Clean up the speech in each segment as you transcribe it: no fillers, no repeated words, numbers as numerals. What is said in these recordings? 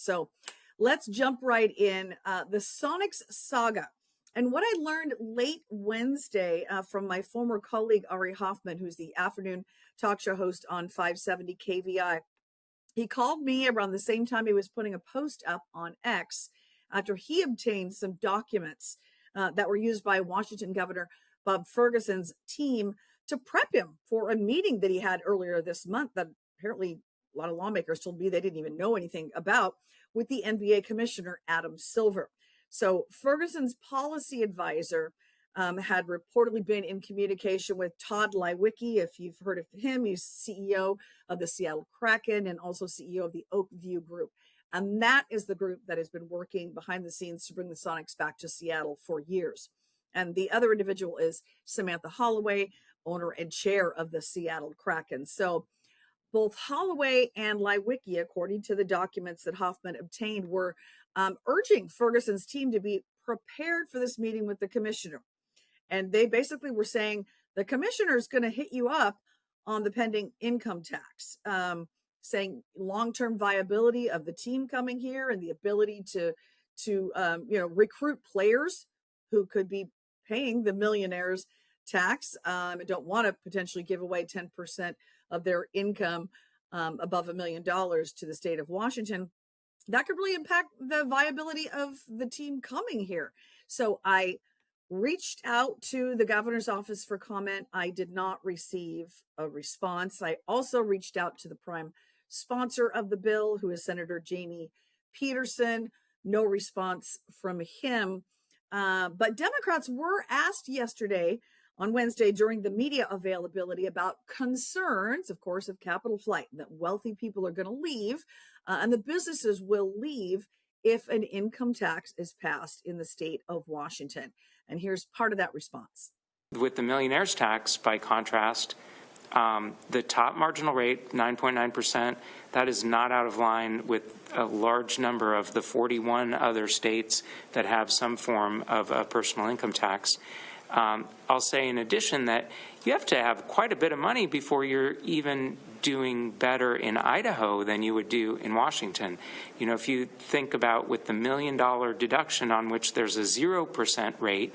So let's jump right in. The Sonics saga. And what I learned late Wednesday from my former colleague, Ari Hoffman, who's the afternoon talk show host on 570 KVI, he called me around the same time he was putting a post up on X after he obtained some documents that were used by Washington Governor Bob Ferguson's team to prep him for a meeting that he had earlier this month that apparently a lot of lawmakers told me they didn't even know anything about, with the NBA Commissioner Adam Silver. So Ferguson's policy advisor had reportedly been in communication with Todd Lewicki. If you've heard of him, he's CEO of the Seattle Kraken and also CEO of the Oakview Group. And that is the group that has been working behind the scenes to bring the Sonics back to Seattle for years. And the other individual is Samantha Holloway, owner and chair of the Seattle Kraken. So both Holloway and Lewicki, according to the documents that Hoffman obtained, were urging Ferguson's team to be prepared for this meeting with the commissioner. And they basically were saying the commissioner is going to hit you up on the pending income tax, saying long-term viability of the team coming here and the ability to recruit players who could be paying the millionaires tax and don't want to potentially give away 10% of their income above $1 million to the state of Washington. That could really impact the viability of the team coming here. So I reached out to the governor's office for comment. I did not receive a response. I also reached out to the prime sponsor of the bill, who is Senator Jamie Peterson. No response from him. But Democrats were asked yesterday on Wednesday during the media availability about concerns, of course, of capital flight, that wealthy people are going to leave and the businesses will leave if an income tax is passed in the state of Washington. And here's part of that response. With the millionaire's tax, by contrast, the top marginal rate, 9.9%, that is not out of line with a large number of the 41 other states that have some form of a personal income tax. I'll say in addition that you have to have quite a bit of money before you're even doing better in Idaho than you would do in Washington. You know, if you think about with the $1 million deduction on which there's a 0% rate,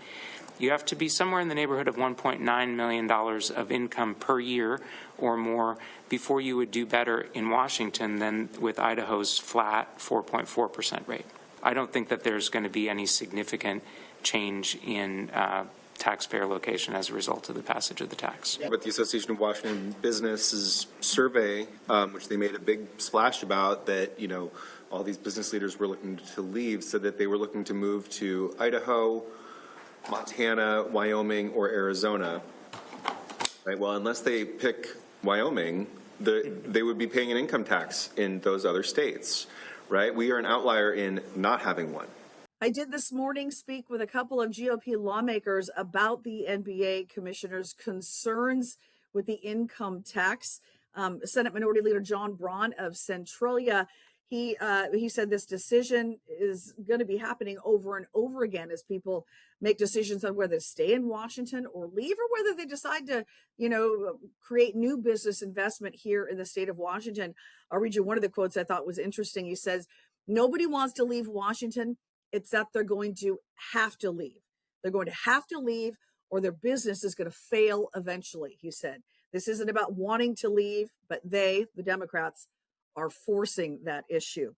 you have to be somewhere in the neighborhood of $1.9 million of income per year or more before you would do better in Washington than with Idaho's flat 4.4% rate. I don't think that there's going to be any significant change in taxpayer location as a result of the passage of the tax. But the Association of Washington Businesses survey, which they made a big splash about, that, you know, all these business leaders were looking to leave, said that they were looking to move to Idaho, Montana, Wyoming, or Arizona. Right. Well, unless they pick Wyoming, they would be paying an income tax in those other states. Right. We are an outlier in not having one. I did this morning speak with a couple of GOP lawmakers about the NBA commissioner's concerns with the income tax. Senate Minority Leader John Braun of Centralia, he said this decision is going to be happening over and over again as people make decisions on whether to stay in Washington or leave, or whether they decide to, create new business investment here in the state of Washington. I'll read you one of the quotes I thought was interesting. He says, "Nobody wants to leave Washington. It's that they're going to have to leave. They're going to have to leave, or their business is going to fail eventually," he said. This isn't about wanting to leave, but they, the Democrats, are forcing that issue.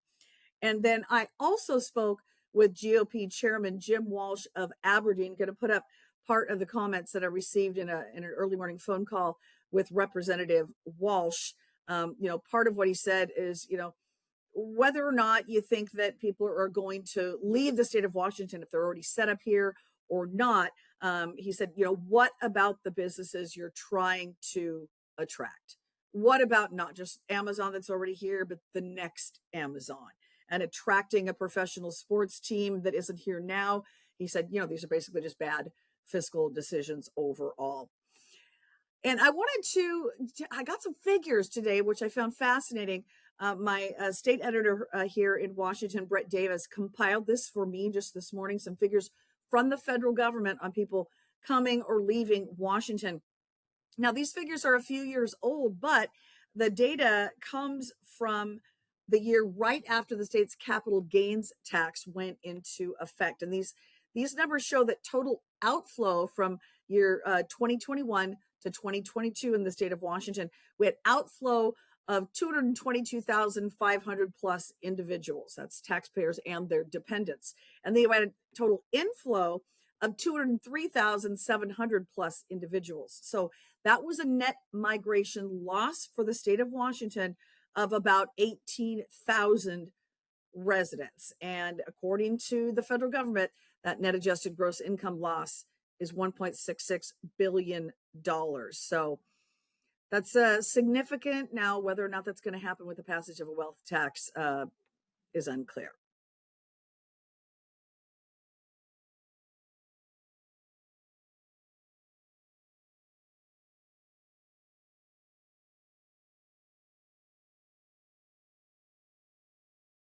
And then I also spoke with GOP Chairman Jim Walsh of Aberdeen. Going to put up part of the comments that I received in an early morning phone call with Representative Walsh. Part of what he said is, whether or not you think that people are going to leave the state of Washington if they're already set up here or not, he said, what about the businesses you're trying to attract? What about not just Amazon that's already here, but the next Amazon, and attracting a professional sports team that isn't here now? He said, these are basically just bad fiscal decisions overall. And I got some figures today, which I found fascinating. My state editor here in Washington, Brett Davis, compiled this for me just this morning, some figures from the federal government on people coming or leaving Washington. Now, these figures are a few years old, but the data comes from the year right after the state's capital gains tax went into effect. And these numbers show that total outflow from year 2021 to 2022 in the state of Washington, we had outflow of 222,500 plus individuals. That's taxpayers and their dependents. And they had a total inflow of 203,700 plus individuals. So that was a net migration loss for the state of Washington of about 18,000 residents. And according to the federal government, that net adjusted gross income loss is $1.66 billion. So that's significant. Now, whether or not that's going to happen with the passage of a wealth tax is unclear.